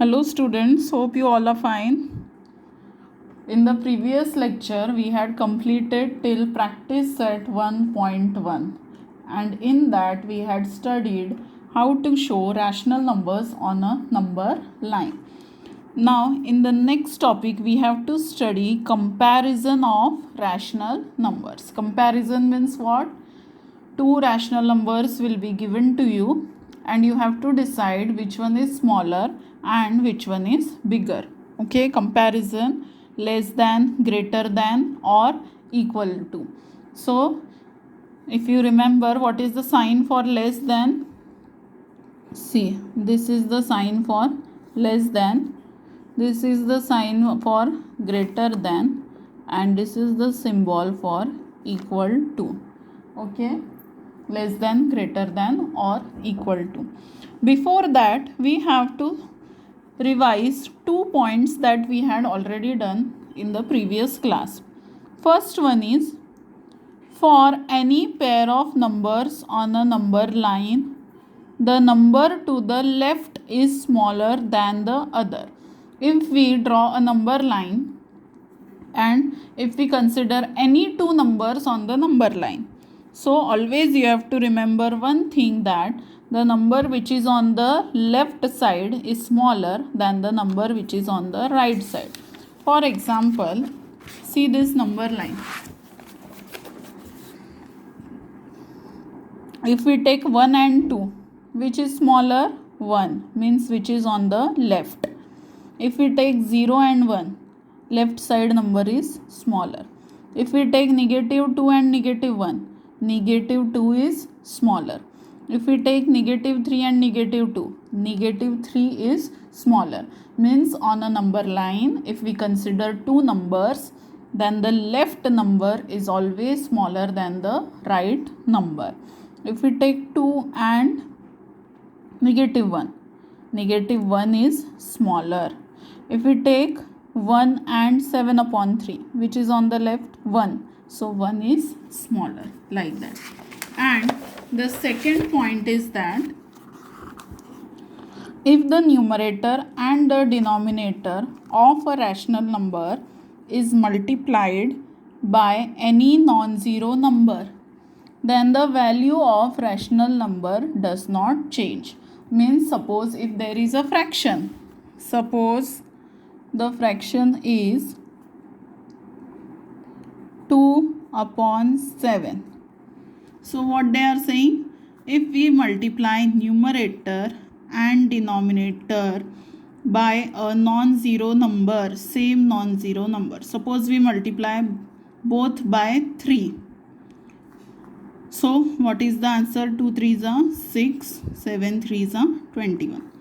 Hello students, hope you all are fine. In the previous lecture, we had completed till practice set 1.1 and in that we had studied how to show rational numbers on a number line. Now in the next topic, we have to study comparison of rational numbers. Comparison means what? Two rational numbers will be given to you and you have to decide which one is smaller and which one is bigger. Okay, comparison less than, greater than, or equal to. So if you remember, what is the sign for less than? See, this is the sign for less than, this is the sign for greater than, and this is the symbol for equal to. Okay, less than, greater than, or equal to. Before that, we have to revise 2 points that we had already done in the previous class. First one is, for any pair of numbers on a number line, the number to the left is smaller than the other. If we draw a number line and if we consider any two numbers on the number line, so always you have to remember one thing, that the number which is on the left side is smaller than the number which is on the right side. For example, see this number line. If we take 1 and 2, which is smaller? 1 means which is on the left. If we take 0 and 1, left side number is smaller. If we take negative 2 and negative 1, negative 2 is smaller. If we take negative 3 and negative 2, negative 3 is smaller. Means on a number line, if we consider two numbers, then the left number is always smaller than the right number. If we take 2 and negative 1, negative 1 is smaller. If we take 1 and 7 upon 3, which is on the left? 1. So 1 is smaller, like that. And the second point is that if the numerator and the denominator of a rational number is multiplied by any non-zero number, then the value of rational number does not change. Means suppose if there is a fraction, suppose the fraction is 2 upon 7. So what they are saying, if we multiply numerator and denominator by a non-zero number, same non-zero number, suppose we multiply both by 3. So what is the answer? 2 3s are 6, 7 3s are 21.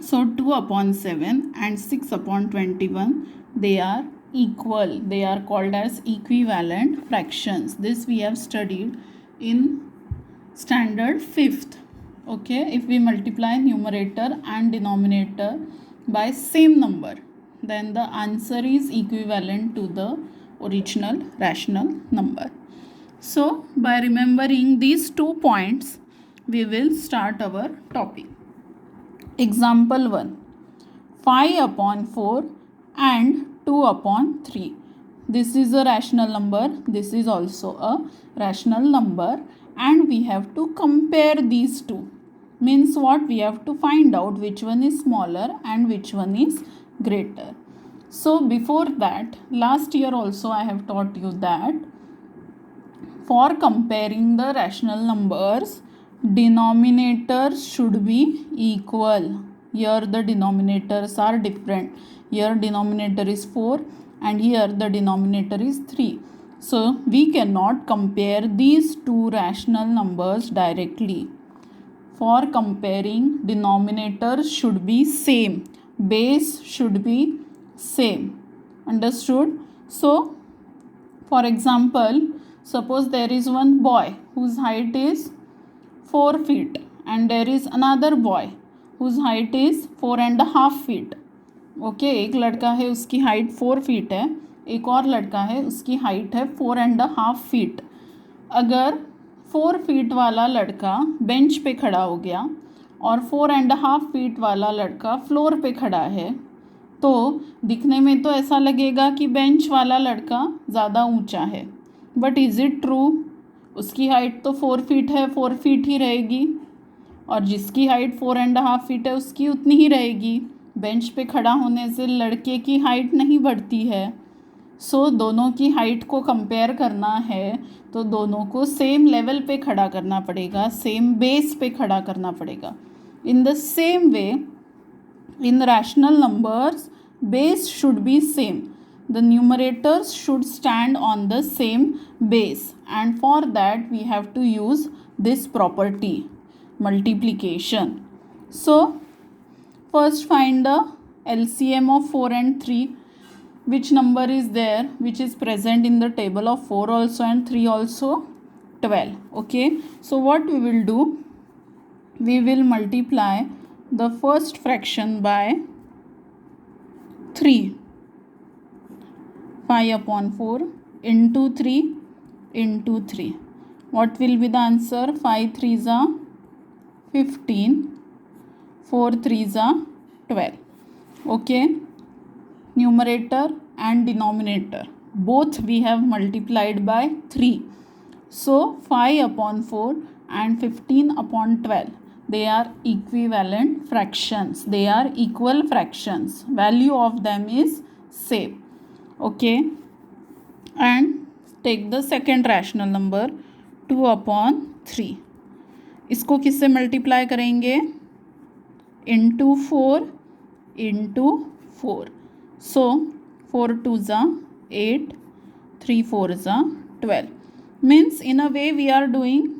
So 2 upon 7 and 6 upon 21, they are equal. They are called as equivalent fractions. This we have studied in standard 5th. Okay, if we multiply numerator and denominator by same number, then the answer is equivalent to the original rational number. So by remembering these 2 points, we will start our topic. Example 1. 5 upon 4 and 2 upon 3. This is a rational number. This is also a rational number. And we have to compare these two. Means what? We have to find out which one is smaller and which one is greater. So before that, last year also I have taught you that for comparing the rational numbers, denominators should be equal. Here the denominators are different. Here denominator is 4 and here the denominator is 3. So we cannot compare these two rational numbers directly. For comparing, denominators should be same. Base should be same. Understood? So for example, suppose there is one boy whose height is 4 feet and there is another boy whose height is 4.5 feet. Okay, एक लड़का है उसकी height 4 feet है, एक और लड़का है उसकी हाइट है 4.5 फीट. अगर 4 फीट वाला लड़का बेंच पे खड़ा हो गया और 4.5 फीट वाला लड़का फ्लोर पे खड़ा है, तो दिखने में तो ऐसा लगेगा कि बेंच वाला लड़का ज़्यादा ऊंचा है, बट इज़ इट ट्रू? उसकी हाइट तो 4 फीट है, 4 फीट ही रहेगी, और जिसकी हाइट 4.5 फीट है उसकी उतनी ही रहेगी। बेंच पे खड़ा होने से लड़के की हाइट नहीं बढ़ती है। सो दोनों की हाइट को कंपेयर करना है तो दोनों को सेम लेवल पे खड़ा करना पड़ेगा, सेम बेस पे खड़ा करना पड़ेगा। In the same way, in rational numbers, base should be same. The numerators should stand on the same base, and for that we have to use this property, multiplication. So first find the LCM of 4 and 3. Which number is there which is present in the table of 4 also and 3 also? 12. Okay, so what we will do, we will multiply the first fraction by 3. 5 upon 4 into 3 into 3. What will be the answer? 5 3s are 15, 4 3s are 12. Okay, numerator and denominator both we have multiplied by 3. So 5 upon 4 and 15 upon 12, they are equivalent fractions, they are equal fractions, value of them is same. Okay, and take the second rational number 2 upon 3. इसको किससे multiply करेंगे? into 4 into 4. So 4 2s are 8, 3 4s are 12. Means in a way we are doing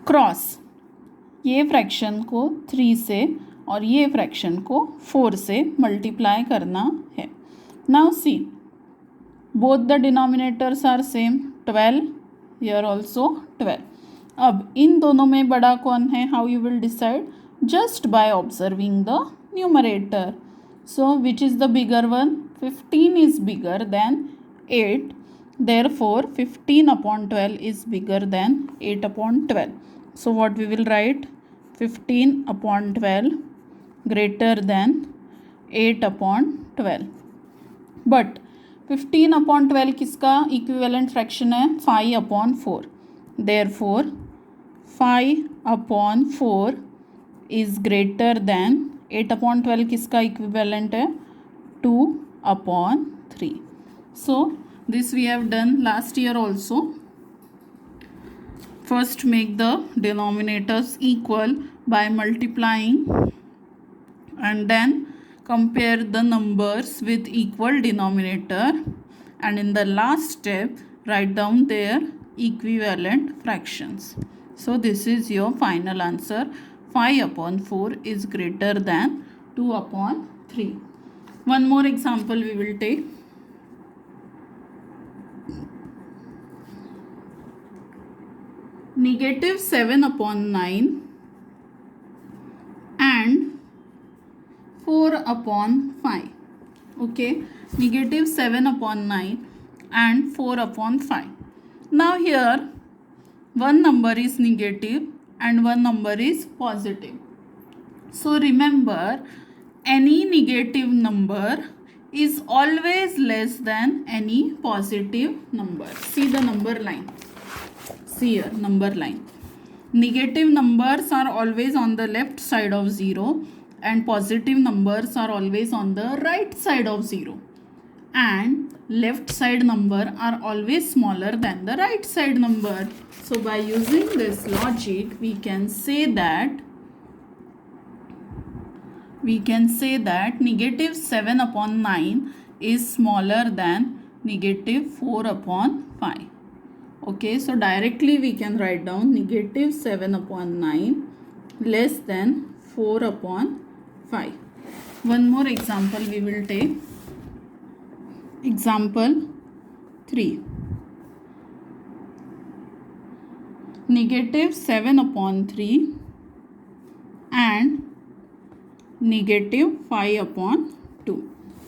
cross, ये fraction को 3 से और ये fraction को 4 से मल्टीप्लाई करना है. Now see, both the denominators are same, 12, here also 12. अब इन दोनों में बड़ा कौन है? How you will decide? Just by observing the numerator. So which is the bigger one? 15 is bigger than 8. Therefore 15 upon 12 is bigger than 8 upon 12. So what we will write? 15 upon 12 greater than 8 upon 12. But 15 upon 12 किसका equivalent fraction है? 5 upon 4. Therefore 5 upon 4 is greater than 8 upon 12 किसका equivalent है? 2 upon 3. So this we have done last year also. First make the denominators equal by multiplying, and then compare the numbers with equal denominator, and in the last step write down their equivalent fractions. So this is your final answer. 5 upon 4 is greater than 2 upon 3. One more example we will take. Negative 7 upon 9 and 4 upon 5. Okay, negative 7 upon 9 and 4 upon 5. Now here one number is negative and one number is positive. So remember, any negative number is always less than any positive number. See the number line. See here, number line. Negative numbers are always on the left side of 0 and positive numbers are always on the right side of 0. And left side number are always smaller than the right side number. So by using this logic, we can say that negative 7 upon 9 is smaller than negative 4 upon 5. Okay, so directly we can write down negative 7 upon 9 less than 4 upon 5. One more example we will take. Example 3. Negative 7 upon 3 and negative 5 upon 2.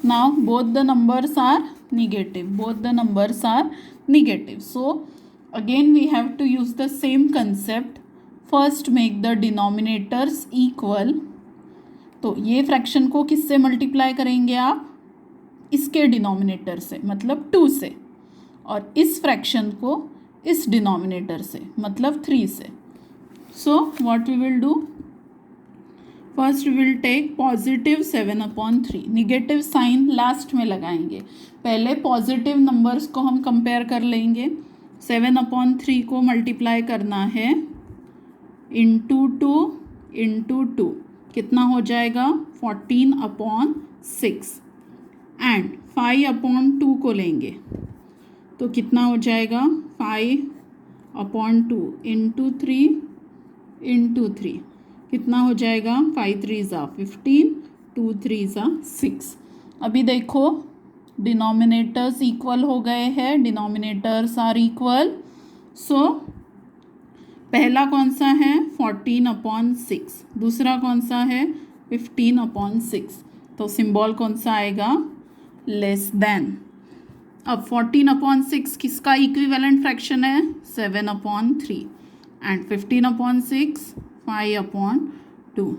Now both the numbers are negative. Both the numbers are negative. So again we have to use the same concept. First make the denominators equal. तो ये fraction को किससे multiply करेंगे आप? इसके denominator से, मतलब 2 से, और इस फ्रैक्शन को इस डिनोमिनेटर से, मतलब 3 से। So what we will do, first we will take positive 7/3, negative sign last में लगाएंगे। पहले पॉजिटिव नंबर्स को हम कंपेयर कर लेंगे। 7/3 को मल्टीप्लाई करना है इंटू 2 कितना हो जाएगा? 14/6। एंड 5/2 को लेंगे तो कितना हो जाएगा? 5/2 इंटू 3 कितना हो जाएगा? 5 3 15, 2 3 6। अभी देखो डिनोमिनेटर्स इक्वल हो गए हैं, डिनोमिनेटर्स आर इक्वल। सो पहला कौन सा है? 14/6, दूसरा कौन सा है? 15/6। तो सिंबल कौन सा आएगा? Less than. अब 14/6 किसका इक्विवेलेंट फ्रैक्शन है? 7/3। एंड 15/6 5/2।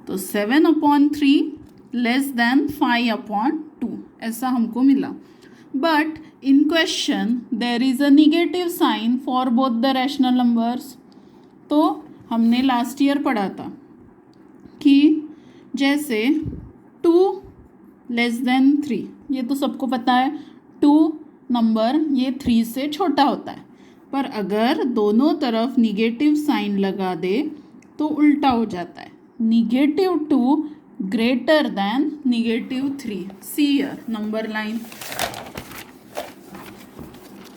तो 7/3 लेस देन 5/2 ऐसा हमको मिला। But in question there is a negative sign for both the rational numbers. तो हमने लास्ट ईयर पढ़ा था कि जैसे 2 लेस देन 3, ये तो सबको पता है, 2 नंबर ये 3 से छोटा होता है। पर अगर दोनों तरफ निगेटिव साइन लगा दे तो उल्टा हो जाता है, -2 greater than -3। See here number line,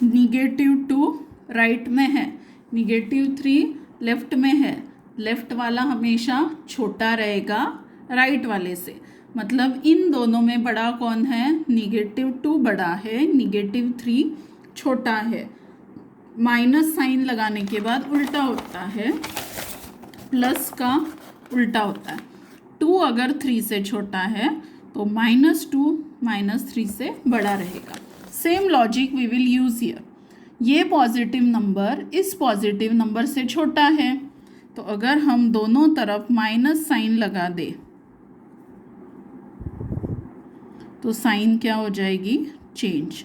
-2 right में है, -3 लेफ्ट में है। लेफ्ट वाला हमेशा छोटा रहेगा राइट वाले से, मतलब इन दोनों में बड़ा कौन है? -2 बड़ा है, -3 छोटा है। माइनस साइन लगाने के बाद उल्टा होता है, प्लस का उल्टा होता है। 2 अगर 3 से छोटा है तो -2 -3 से बड़ा रहेगा। Same logic we will use here. ये पॉजिटिव नंबर इस पॉजिटिव नंबर से छोटा है, तो अगर हम दोनों तरफ माइनस साइन लगा दें तो साइन क्या हो जाएगी? चेंज।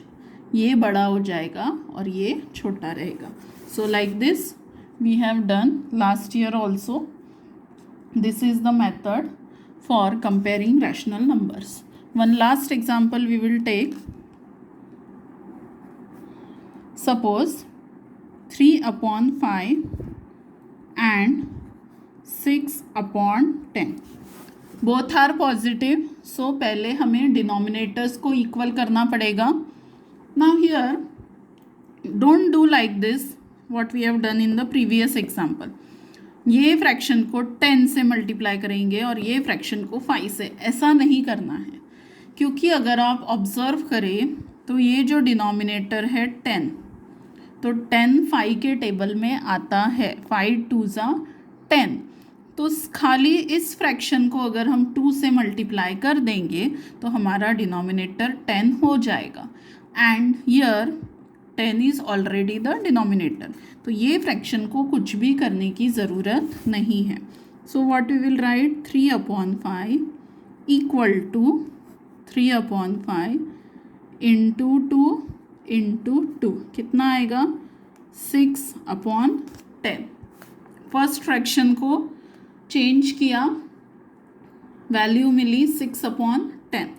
ये बड़ा हो जाएगा और ये छोटा रहेगा। So like this we have done last year also. This is the method for comparing rational numbers. One last example we will take. Suppose 3/5 and 6/10. Both are positive. So पहले हमें denominators को equal करना पड़ेगा. Now here don't do like this what we have done in the previous example. ये fraction को 10 से multiply करेंगे और ये फ्रैक्शन को 5 से, ऐसा नहीं करना है। क्योंकि अगर आप ऑब्जर्व करें तो ये जो डिनोमिनेटर है 10, तो 10 5 के टेबल में आता है, 5 2 10। तो खाली इस फ्रैक्शन को अगर हम 2 से मल्टीप्लाई कर देंगे तो हमारा डिनोमिनेटर 10 हो जाएगा। And here 10 is already the denominator, तो ये फ्रैक्शन को कुछ भी करने की ज़रूरत नहीं है। So what we will write, 3/5 equal to 3/5 into 2 कितना आएगा? 6/10। फर्स्ट फ्रैक्शन को चेंज किया, वैल्यू मिली 6/10,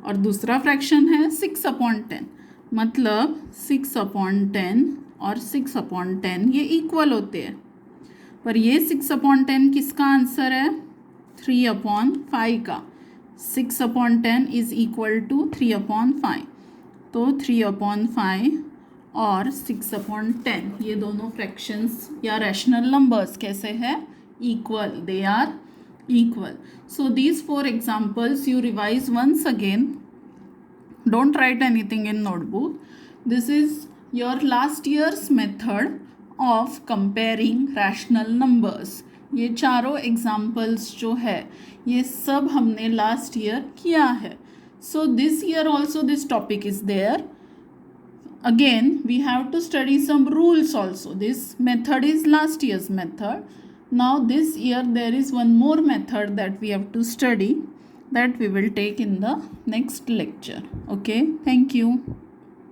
और दूसरा फ्रैक्शन है 6/10, मतलब 6/10 और 6/10 ये इक्वल होते हैं। पर ये 6/10 किसका आंसर है? 3/5 का। 6/10 इज इक्वल टू 3/5, तो 3/5 और 6/10 ये दोनों फ्रैक्शंस या रैशनल नंबर्स कैसे हैं? Equal, they are equal. So these 4 examples you revise once again. Don't write anything in notebook. This is your last year's method of comparing rational numbers. ये चारों examples जो है ये सब हमने last year किया है. So this year also this topic is there. Again we have to study some rules also. This method is last year's method. Now this year there is one more method that we have to study, that we will take in the next lecture. Okay, thank you.